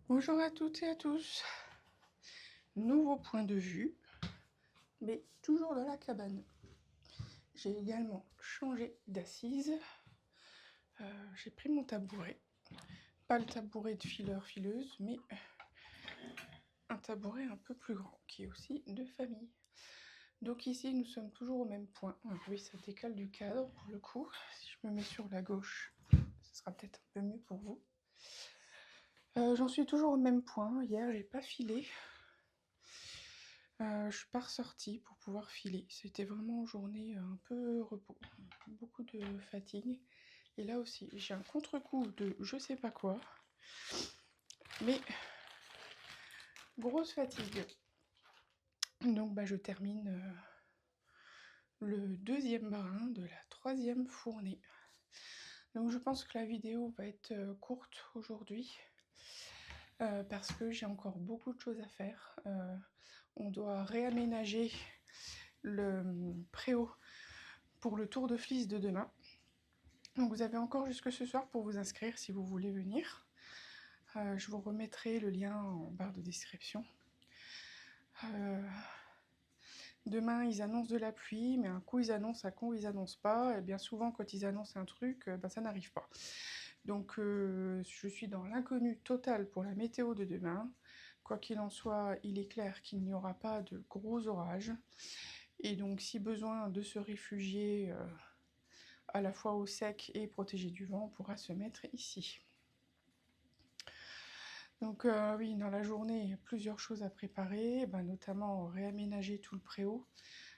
Bonjour à toutes et à tous. Nouveau point de vue, mais toujours dans la cabane. J'ai également changé d'assise. J'ai pris mon tabouret. Pas le tabouret de fileur-fileuse, mais un tabouret un peu plus grand, qui est aussi de famille. Donc ici, nous sommes toujours au même point. Oui, ça décale du cadre pour le coup. Si je me mets sur la gauche, ce sera peut-être un peu mieux pour vous. J'en suis toujours au même point. Hier, j'ai pas filé. Je suis pas ressortie pour pouvoir filer. C'était vraiment une journée un peu repos, beaucoup de fatigue. Et là aussi, j'ai un contre-coup de je sais pas quoi, mais grosse fatigue. Donc je termine le deuxième brin de la troisième fournée. Donc je pense que la vidéo va être courte aujourd'hui. Parce que j'ai encore beaucoup de choses à faire. On doit réaménager le préau pour le tour de Flies de demain. Donc vous avez encore jusque ce soir pour vous inscrire si vous voulez venir. Je vous remettrai le lien en barre de description. Demain ils annoncent de la pluie, mais un coup ils annoncent, un coup ils annoncent pas. Et bien souvent quand ils annoncent un truc, ça n'arrive pas. Donc je suis dans l'inconnu total pour la météo de demain. Quoi qu'il en soit, il est clair qu'il n'y aura pas de gros orages. Et donc si besoin de se réfugier à la fois au sec et protégé du vent, on pourra se mettre ici. Donc oui, dans la journée, il y a plusieurs choses à préparer, notamment réaménager tout le préau,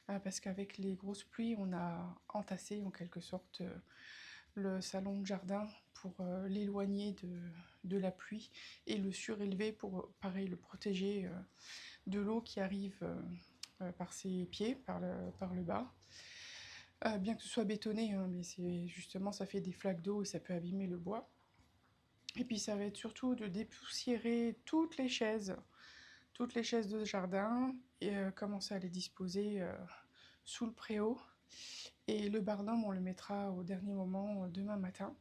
parce qu'avec les grosses pluies, on a entassé en quelque sorte le salon de jardin pour l'éloigner de la pluie et le surélever pour, pareil, le protéger de l'eau qui arrive par ses pieds, par le bas. Bien que ce soit bétonné, hein, mais c'est justement, ça fait des flaques d'eau et ça peut abîmer le bois. Et puis ça va être surtout de dépoussiérer toutes les chaises de jardin et commencer à les disposer sous le préau. Et le barnum, on le mettra au dernier moment demain matin.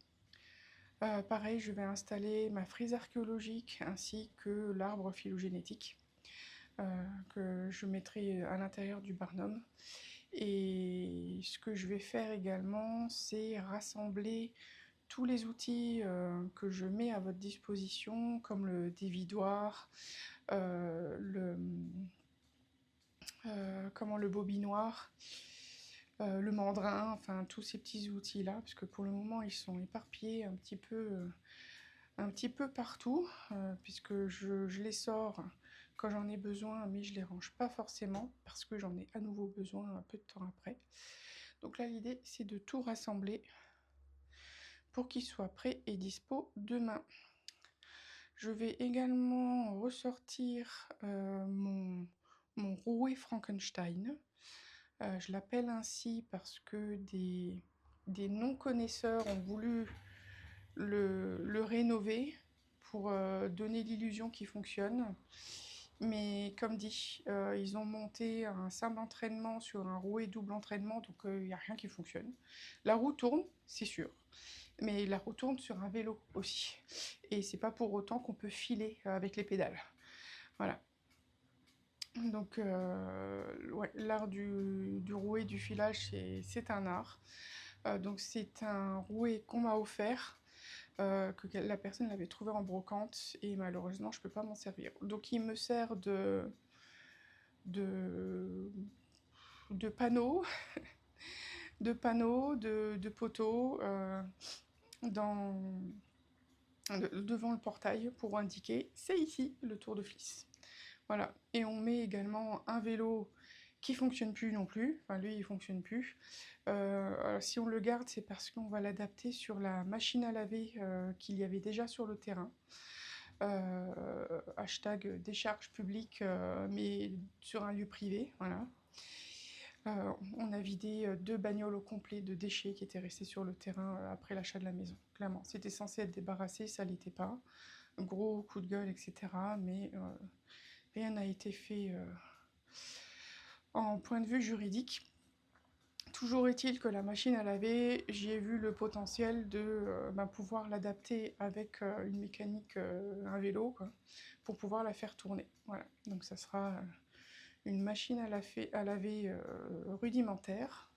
Pareil, je vais installer ma frise archéologique ainsi que l'arbre phylogénétique que je mettrai à l'intérieur du barnum. Et ce que je vais faire également, c'est rassembler tous les outils que je mets à votre disposition, comme le dévidoir, le bobinoir, le mandrin, enfin tous ces petits outils-là, parce que pour le moment ils sont éparpillés un petit peu partout, puisque je les sors quand j'en ai besoin, mais je les range pas forcément, parce que j'en ai à nouveau besoin un peu de temps après. Donc là l'idée c'est de tout rassembler pour qu'il soit prêt et dispo demain. Je vais également ressortir mon rouet Frankenstein. Je l'appelle ainsi parce que des non-connaisseurs ont voulu le rénover pour donner l'illusion qu'il fonctionne. Mais comme dit, ils ont monté un simple entraînement sur un rouet double entraînement, donc il n'y a rien qui fonctionne. La roue tourne, c'est sûr, mais la roue tourne sur un vélo aussi. Et c'est pas pour autant qu'on peut filer avec les pédales. Voilà. Donc, ouais, l'art du rouet, du filage, c'est un art. Donc, c'est un rouet qu'on m'a offert, que la personne l'avait trouvé en brocante, et malheureusement, je peux pas m'en servir. Donc, il me sert de, de panneaux, de poteaux devant le portail pour indiquer c'est ici le Tour de Flies. Voilà. Et on met également un vélo qui fonctionne plus non plus. Enfin, lui, il fonctionne plus. Alors, si on le garde, c'est parce qu'on va l'adapter sur la machine à laver qu'il y avait déjà sur le terrain. Hashtag décharge publique, mais sur un lieu privé. Voilà. On a vidé 2 bagnoles au complet de déchets qui étaient restés sur le terrain après l'achat de la maison. Clairement, c'était censé être débarrassé, ça l'était pas. Gros coup de gueule, etc. Mais rien n'a été fait en point de vue juridique. Toujours est-il que la machine à laver, j'y ai vu le potentiel de pouvoir l'adapter avec une mécanique, un vélo, quoi, pour pouvoir la faire tourner. Voilà, donc ça sera une machine à laver rudimentaire.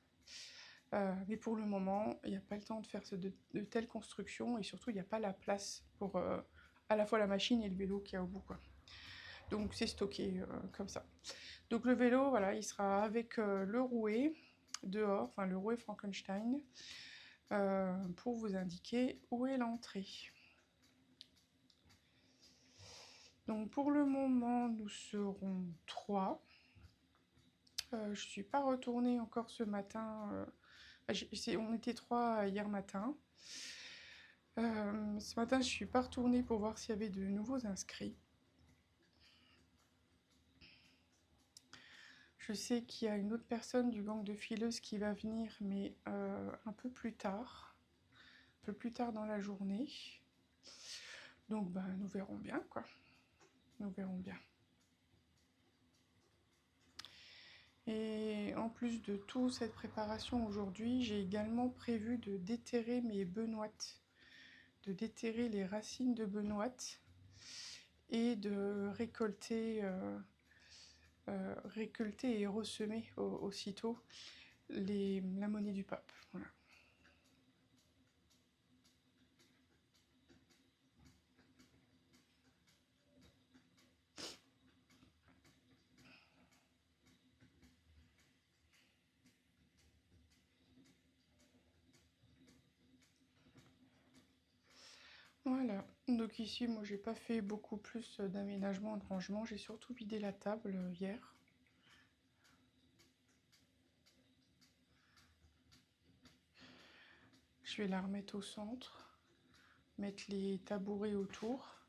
Mais pour le moment, il n'y a pas le temps de faire de telles constructions et surtout, il n'y a pas la place pour à la fois la machine et le vélo qu'il y a au bout, quoi. Donc c'est stocké comme ça. Donc le vélo, voilà, il sera avec le rouet dehors, enfin le rouet Frankenstein, pour vous indiquer où est l'entrée. Donc pour le moment, nous serons 3. Je ne suis pas retournée encore ce matin. On était 3 hier matin. Ce matin, je ne suis pas retournée pour voir s'il y avait de nouveaux inscrits. Je sais qu'il y a une autre personne du gang de fileuses qui va venir, mais un peu plus tard dans la journée. Donc nous verrons bien, quoi. Nous verrons bien. Et en plus de toute cette préparation aujourd'hui, j'ai également prévu de déterrer mes benoîtes, de déterrer les racines de benoîtes et de récolter et ressemer aussitôt la monnaie du pape. Voilà. Voilà, donc ici, moi, j'ai pas fait beaucoup plus d'aménagement, de rangement. J'ai surtout vidé la table hier. Je vais la remettre au centre, mettre les tabourets autour.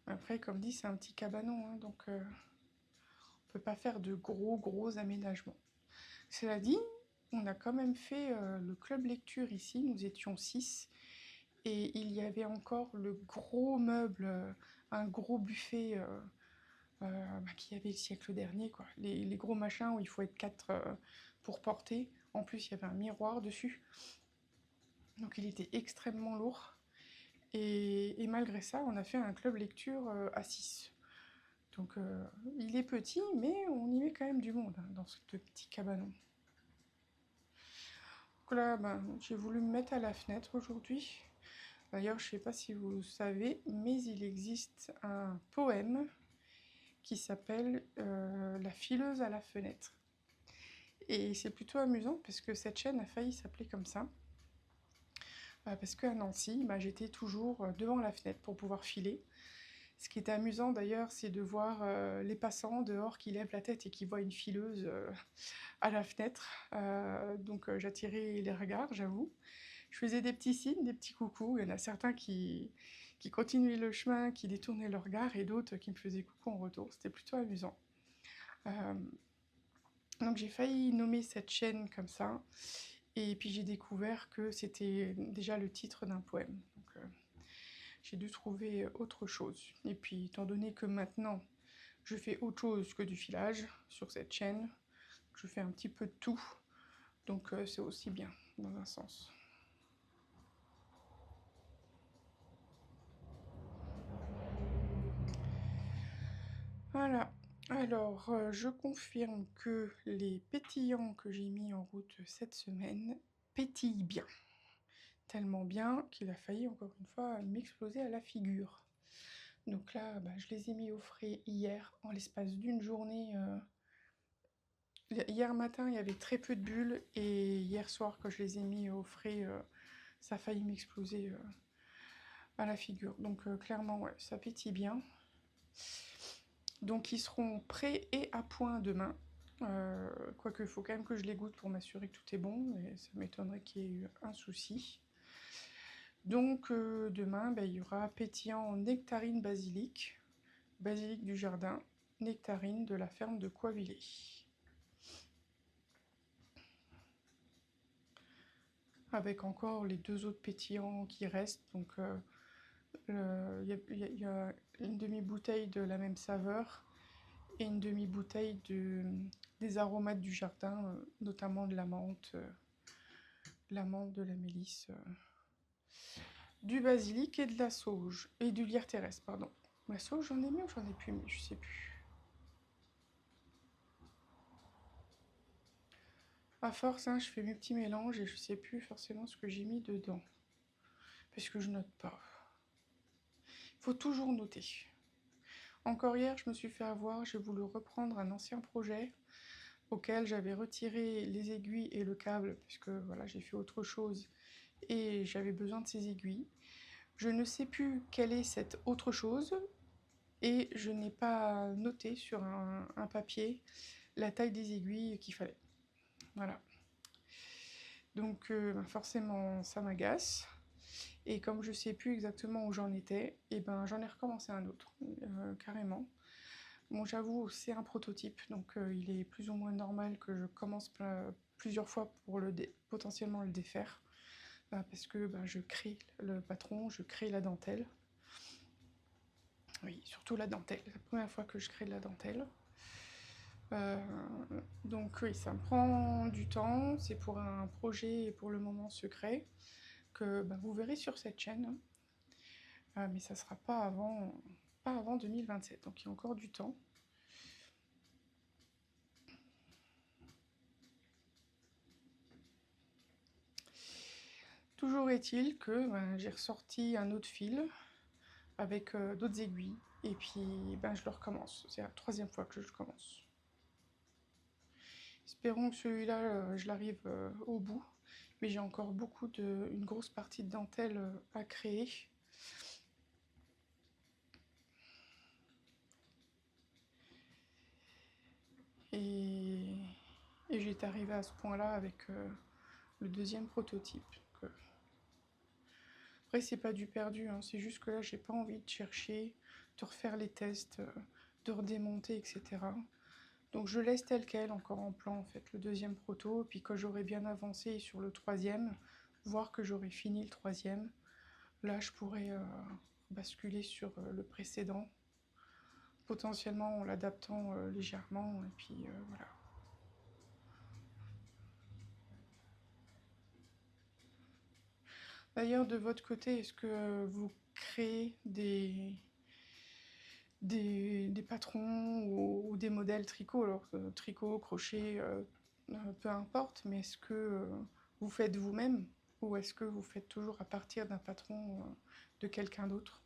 Après, comme dit, c'est un petit cabanon, hein, donc on peut pas faire de gros aménagements. Cela dit, on a quand même fait le club lecture ici, nous étions 6. Et il y avait encore le gros meuble, un gros buffet qu'il y avait le siècle dernier, quoi. Les gros machins où il faut être 4 pour porter. En plus, il y avait un miroir dessus. Donc il était extrêmement lourd. Et malgré ça, on a fait un club lecture à 6. Donc il est petit, mais on y met quand même du monde, hein, dans ce petit cabanon. Donc là, j'ai voulu me mettre à la fenêtre aujourd'hui. D'ailleurs, je ne sais pas si vous savez, mais il existe un poème qui s'appelle La fileuse à la fenêtre. Et c'est plutôt amusant parce que cette chaîne a failli s'appeler comme ça. Parce qu'à Nancy, j'étais toujours devant la fenêtre pour pouvoir filer. Ce qui était amusant d'ailleurs, c'est de voir les passants dehors qui lèvent la tête et qui voient une fileuse à la fenêtre. Donc j'attirais les regards, j'avoue. Je faisais des petits signes, des petits coucous. Il y en a certains qui continuaient le chemin, qui détournaient leur regard, et d'autres qui me faisaient coucou en retour. C'était plutôt amusant. Donc j'ai failli nommer cette chaîne comme ça. Et puis j'ai découvert que c'était déjà le titre d'un poème. Donc j'ai dû trouver autre chose. Et puis étant donné que maintenant je fais autre chose que du filage sur cette chaîne, je fais un petit peu de tout. Donc c'est aussi bien dans un sens. Voilà. Alors, je confirme que les pétillants que j'ai mis en route cette semaine pétillent bien. Tellement bien qu'il a failli, encore une fois, m'exploser à la figure. Donc là, je les ai mis au frais hier, en l'espace d'une journée. Hier matin, il y avait très peu de bulles, et hier soir, quand je les ai mis au frais, ça a failli m'exploser à la figure. Donc clairement, ouais, ça pétille bien. Donc ils seront prêts et à point demain. Quoique, il faut quand même que je les goûte pour m'assurer que tout est bon, mais ça m'étonnerait qu'il y ait eu un souci. Donc demain, il y aura pétillant nectarine basilic du jardin, nectarine de la ferme de Coivillé. Avec encore les 2 autres pétillants qui restent, donc il y a une demi-bouteille de la même saveur, et une demi-bouteille des aromates du jardin, notamment de la menthe, de la mélisse, du basilic et de la sauge, et du lierre terrestre, pardon. La sauge, j'en ai mis ou j'en ai plus mis, je sais plus. À force, hein, je fais mes petits mélanges et je sais plus forcément ce que j'ai mis dedans. Parce que je note pas. Il faut toujours noter. Encore hier, je me suis fait avoir, j'ai voulu reprendre un ancien projet auquel j'avais retiré les aiguilles et le câble, puisque voilà, j'ai fait autre chose et j'avais besoin de ces aiguilles. Je ne sais plus quelle est cette autre chose et je n'ai pas noté sur un papier la taille des aiguilles qu'il fallait. Voilà. Donc forcément, ça m'agace. Et comme je sais plus exactement où j'en étais, et ben j'en ai recommencé un autre, carrément. Bon, j'avoue, c'est un prototype, donc il est plus ou moins normal que je commence plusieurs fois pour potentiellement le défaire. Parce que je crée le patron, je crée la dentelle. Oui, surtout la dentelle. C'est la première fois que je crée de la dentelle. Donc oui, ça me prend du temps. C'est pour un projet pour le moment secret que vous verrez sur cette chaîne. Mais ça sera pas avant 2027, donc il y a encore du temps. Toujours est-il que j'ai ressorti un autre fil avec d'autres aiguilles, et puis je le recommence. C'est la troisième fois que je le commence. Espérons que celui-là, je l'arrive au bout, mais j'ai encore une grosse partie de dentelle à créer. Et j'étais arrivée à ce point-là avec le deuxième prototype. Après, c'est pas du perdu, hein, c'est juste que là, j'ai pas envie de chercher, de refaire les tests, de redémonter, etc. Donc je laisse tel quel, encore en plan, en fait, le deuxième proto, puis quand j'aurai bien avancé sur le troisième, voire que j'aurai fini le troisième, là, je pourrais basculer sur le précédent, potentiellement en l'adaptant légèrement, et puis voilà. D'ailleurs, de votre côté, est-ce que vous créez des patrons ou des modèles tricot, alors tricot, crochet, peu importe, mais est-ce que vous faites vous-même ou est-ce que vous faites toujours à partir d'un patron de quelqu'un d'autre?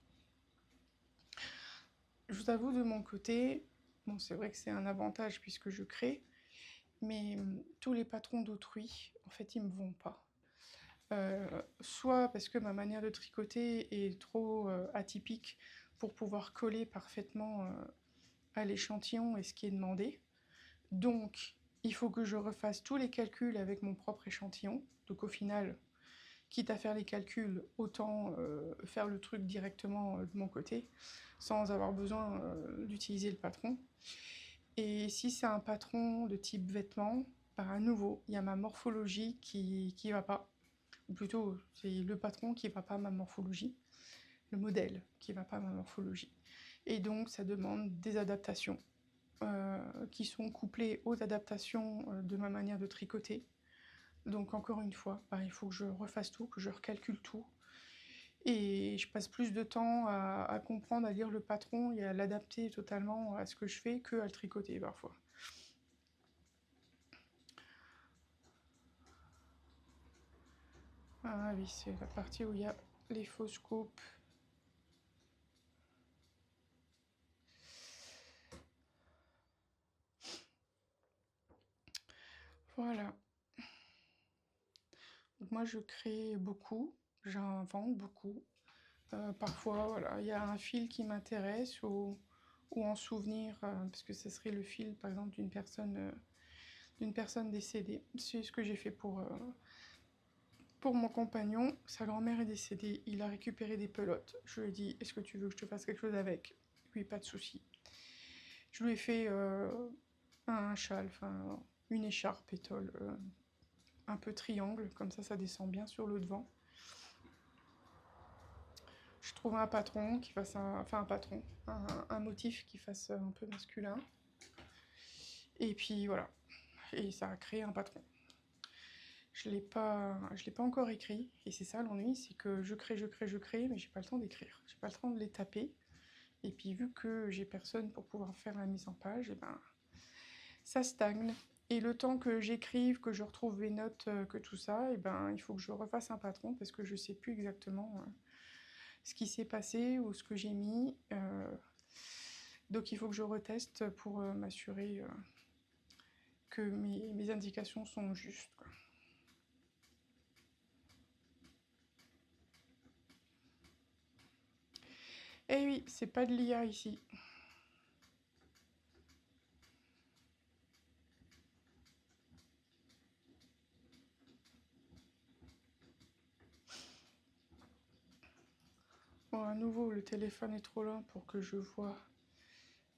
Je vous avoue, de mon côté, bon, c'est vrai que c'est un avantage puisque je crée, mais tous les patrons d'autrui, en fait, ils me vont pas. Soit parce que ma manière de tricoter est trop atypique pour pouvoir coller parfaitement à l'échantillon et ce qui est demandé. Donc, il faut que je refasse tous les calculs avec mon propre échantillon. Donc au final, quitte à faire les calculs, autant faire le truc directement de mon côté, sans avoir besoin d'utiliser le patron. Et si c'est un patron de type vêtements, à nouveau, il y a ma morphologie qui va pas. Ou plutôt, c'est le patron qui va pas à ma morphologie, le modèle qui va pas à ma morphologie. Et donc, ça demande des adaptations qui sont couplées aux adaptations de ma manière de tricoter. Donc, encore une fois, il faut que je refasse tout, que je recalcule tout. Et je passe plus de temps à comprendre, à lire le patron et à l'adapter totalement à ce que je fais que à le tricoter parfois. Ah oui, c'est la partie où il y a les fausses coupes. Voilà. Donc moi, je crée beaucoup, j'invente beaucoup. Parfois, voilà, il y a un fil qui m'intéresse ou en souvenir, parce que ce serait le fil, par exemple, d'une personne décédée. C'est ce que j'ai fait pour mon compagnon. Sa grand-mère est décédée, il a récupéré des pelotes. Je lui ai dit, est-ce que tu veux que je te fasse quelque chose avec? Oui, pas de souci. Je lui ai fait un châle, enfin une écharpe étole, un peu triangle, comme ça descend bien sur le devant. Je trouve un patron qui fasse un patron, un motif qui fasse un peu masculin. Et puis voilà, et ça a créé un patron. Je l'ai pas encore écrit, et c'est ça l'ennui, c'est que je crée, mais j'ai pas le temps d'écrire. J'ai pas le temps de les taper. Et puis vu que j'ai personne pour pouvoir faire la mise en page, et ben ça stagne. Et le temps que j'écrive, que je retrouve mes notes, que tout ça, et ben il faut que je refasse un patron parce que je sais plus exactement ce qui s'est passé ou ce que j'ai mis. Donc il faut que je reteste pour m'assurer que mes indications sont justes, quoi. Eh oui, c'est pas de l'IA ici. Bon, à nouveau, le téléphone est trop lent pour que je vois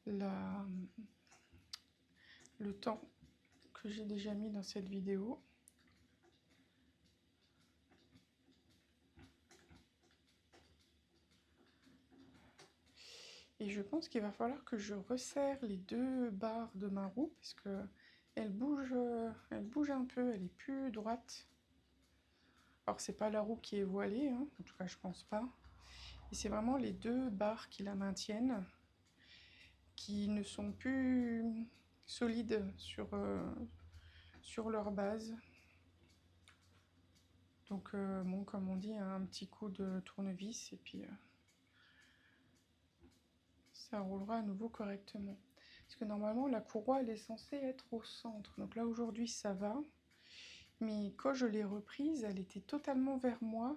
la... le temps que j'ai déjà mis dans cette vidéo. Et je pense qu'il va falloir que je resserre les deux barres de ma roue parce que elle bouge un peu, elle est plus droite. Alors c'est pas la roue qui est voilée, hein, en tout cas je pense pas. Et c'est vraiment les deux barres qui la maintiennent, qui ne sont plus solides sur leur base. Donc bon, comme on dit, un petit coup de tournevis et puis ça roulera à nouveau correctement. Parce que normalement la courroie elle est censée être au centre. Donc là aujourd'hui ça va. Mais quand je l'ai reprise, elle était totalement vers moi.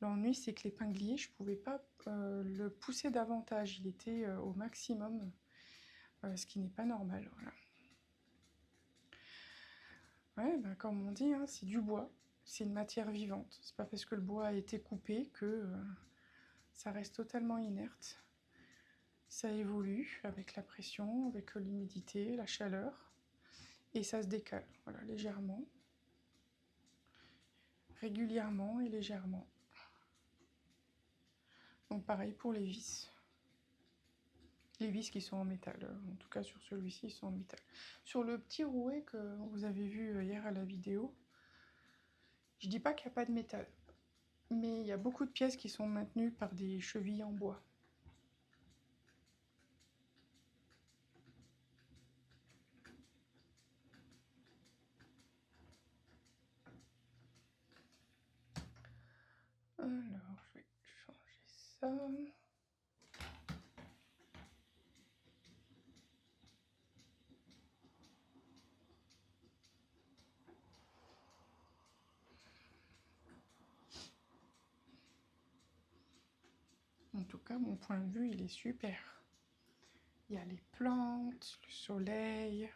L'ennui, c'est que l'épinglier, je ne pouvais pas le pousser davantage. Il était au maximum, ce qui n'est pas normal. Voilà. Ouais, bah, comme on dit, hein, c'est du bois. C'est une matière vivante. C'est pas parce que le bois a été coupé que ça reste totalement inerte. Ça évolue avec la pression, avec l'humidité, la chaleur. Et ça se décale, voilà, légèrement. Régulièrement et légèrement. Donc pareil pour les vis. Les vis qui sont en métal, en tout cas sur celui-ci, ils sont en métal. Sur le petit rouet que vous avez vu hier à la vidéo, je dis pas qu'il n'y a pas de métal, mais il y a beaucoup de pièces qui sont maintenues par des chevilles en bois. Alors, je vais changer ça. En tout cas, mon point de vue, il est super. Il y a les plantes, le soleil,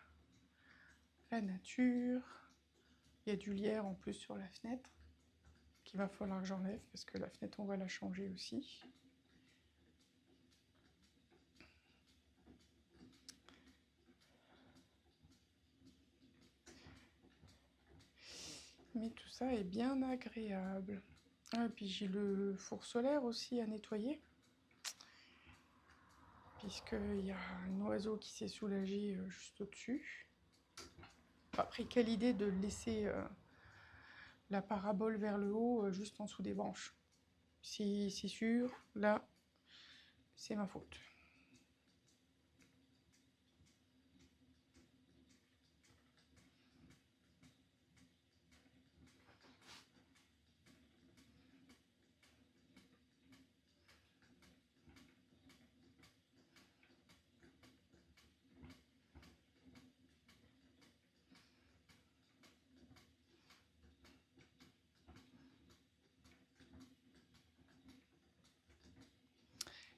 la nature. Il y a du lierre en plus sur la fenêtre qu'il va falloir que j'enlève parce que la fenêtre, on va la changer aussi. Mais tout ça est bien agréable. Ah, et puis j'ai le four solaire aussi à nettoyer. Puisqu'il y a un oiseau qui s'est soulagé juste au-dessus. Après, quelle idée de laisser la parabole vers le haut, juste en dessous des branches. C'est sûr, là, c'est ma faute.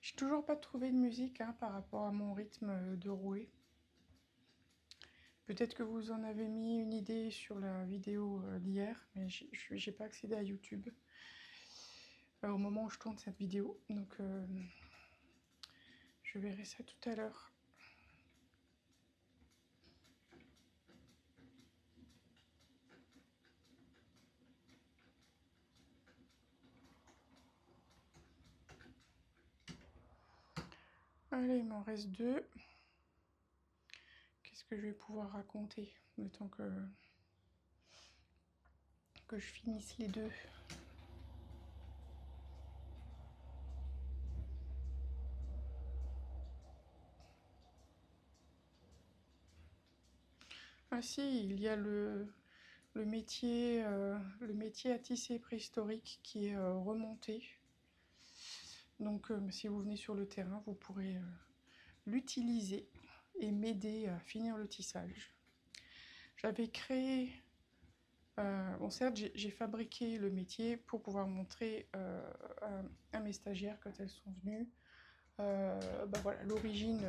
J'ai toujours pas trouvé de musique hein, par rapport à mon rythme de rouée. Peut-être que vous en avez mis une idée sur la vidéo d'hier, mais j'ai pas accédé à YouTube au moment où je tourne cette vidéo. Donc je verrai ça tout à l'heure. Allez, il m'en reste deux. Qu'est-ce que je vais pouvoir raconter le temps que je finisse les deux. Ah si, il y a le métier à tisser préhistorique qui est remonté. Donc si vous venez sur le terrain, vous pourrez l'utiliser et m'aider à finir le tissage. J'avais créé... bon certes, j'ai fabriqué le métier pour pouvoir montrer à mes stagiaires quand elles sont venues bah voilà, l'origine,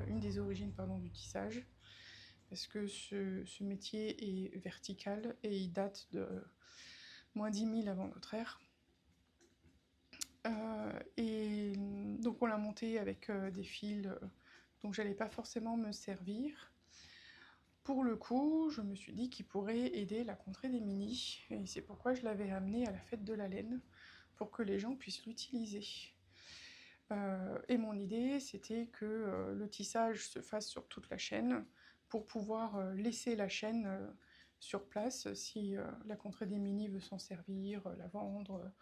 une des origines pardon, du tissage. Parce que ce métier est vertical et il date de moins 10 000 avant notre ère. Et donc on l'a monté avec des fils dont j'allais pas forcément me servir. Pour le coup, je me suis dit qu'il pourrait aider la contrée des Minies, et c'est pourquoi je l'avais amené à la fête de la laine, pour que les gens puissent l'utiliser. Et mon idée, c'était que le tissage se fasse sur toute la chaîne, pour pouvoir laisser la chaîne sur place si la contrée des Minies veut s'en servir, la vendre,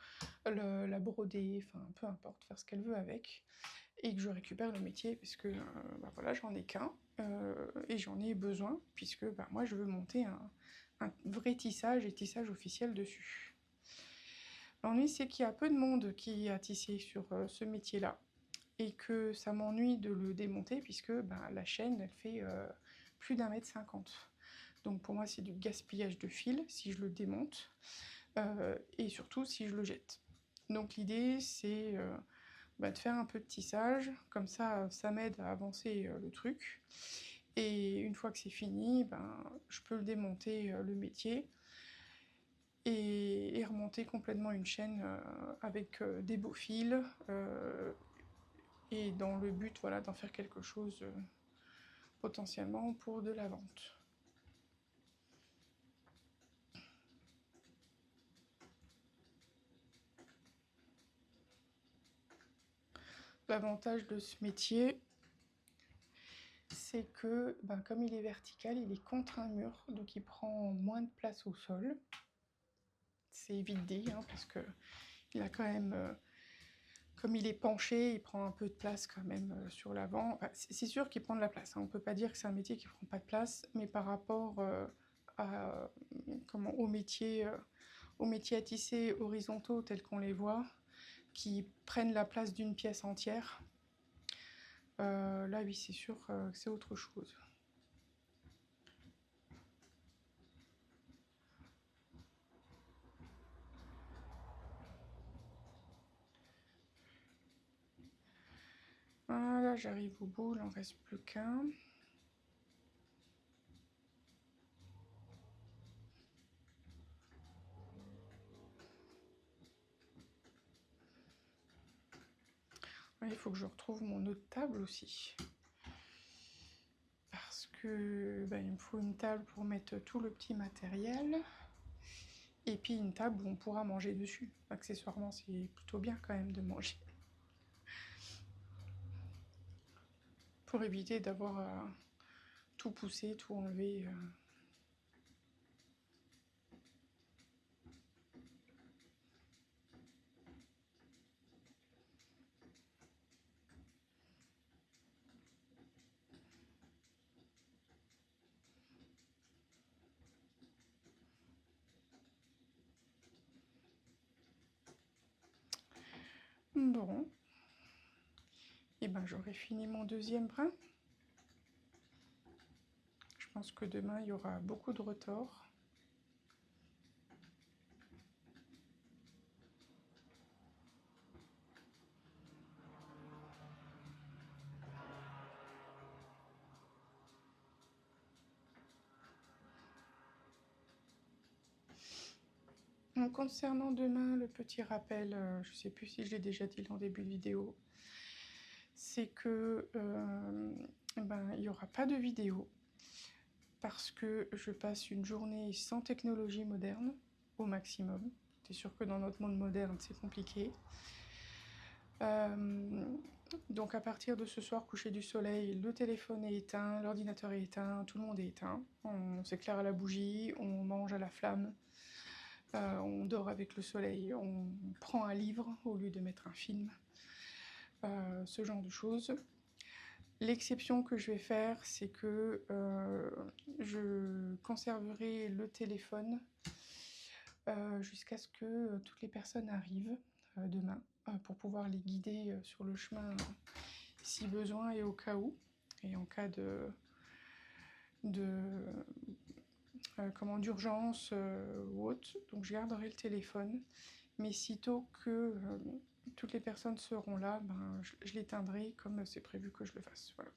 la broder, enfin peu importe, faire ce qu'elle veut avec, et que je récupère le métier parce que bah voilà, j'en ai qu'un et j'en ai besoin puisque bah, moi je veux monter un vrai tissage et tissage officiel dessus. L'ennui, c'est qu'il y a peu de monde qui a tissé sur ce métier-là et que ça m'ennuie de le démonter puisque bah, la chaîne elle fait plus d'1,50 m. Donc pour moi c'est du gaspillage de fil si je le démonte et surtout si je le jette. Donc l'idée c'est bah, de faire un peu de tissage, comme ça ça m'aide à avancer le truc. Et une fois que c'est fini, ben, je peux le démonter le métier et remonter complètement une chaîne avec des beaux fils et dans le but voilà, d'en faire quelque chose potentiellement pour de la vente. L'avantage de ce métier, c'est que ben, comme il est vertical, il est contre un mur, donc il prend moins de place au sol. C'est vite dit, hein, parce que il a quand même, comme il est penché, il prend un peu de place quand même sur l'avant. Enfin, c'est sûr qu'il prend de la place, hein. On ne peut pas dire que c'est un métier qui ne prend pas de place, mais par rapport aux métiers à tisser horizontaux tels qu'on les voit, qui prennent la place d'une pièce entière, là oui, c'est sûr que c'est autre chose. Voilà, j'arrive au bout, il n'en reste plus qu'un. Il faut que je retrouve mon autre table aussi. Parce que ben, il me faut une table pour mettre tout le petit matériel. Et puis une table où on pourra manger dessus. Accessoirement, c'est plutôt bien quand même de manger. Pour éviter d'avoir à tout pousser, tout enlever. Bon. Et ben j'aurai fini mon deuxième brin. Je pense que demain il y aura beaucoup de retors. Donc, concernant demain, le petit rappel, je ne sais plus si je l'ai déjà dit en début de vidéo, c'est que ben, il n'y aura pas de vidéo parce que je passe une journée sans technologie moderne au maximum. C'est sûr que dans notre monde moderne, c'est compliqué. Donc à partir de ce soir, coucher du soleil, le téléphone est éteint, l'ordinateur est éteint, tout le monde est éteint. On s'éclaire à la bougie, on mange à la flamme, on dort avec le soleil, on prend un livre au lieu de mettre un film, ce genre de choses. L'exception que je vais faire, c'est que je conserverai le téléphone jusqu'à ce que toutes les personnes arrivent demain pour pouvoir les guider sur le chemin si besoin et au cas où, et en cas d'urgence ou autre. Donc je garderai le téléphone, mais sitôt que toutes les personnes seront là, ben, je l'éteindrai comme c'est prévu que je le fasse. Voilà.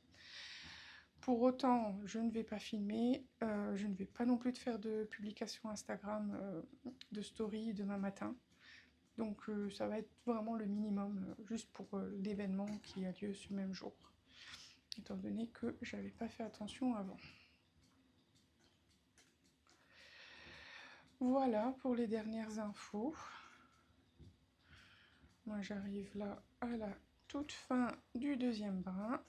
Pour autant, je ne vais pas filmer, je ne vais pas non plus faire de publication Instagram de story demain matin. Donc ça va être vraiment le minimum, juste pour l'événement qui a lieu ce même jour, étant donné que j'avais pas fait attention avant. Voilà pour les dernières infos. Moi j'arrive là à la toute fin du deuxième brin.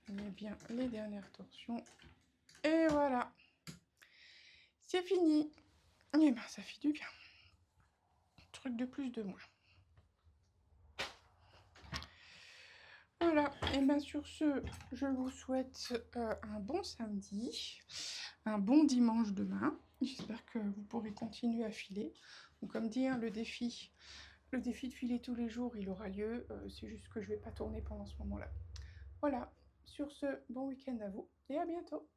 Je mets bien les dernières torsions. Et voilà. C'est fini. Et ben ça fait du bien. Truc de plus de moins. Voilà, et bien sur ce, je vous souhaite un bon samedi, un bon dimanche demain. J'espère que vous pourrez continuer à filer. Donc, comme dit, hein, le défi de filer tous les jours, il aura lieu. C'est juste que je ne vais pas tourner pendant ce moment-là. Voilà, sur ce, bon week-end à vous et à bientôt.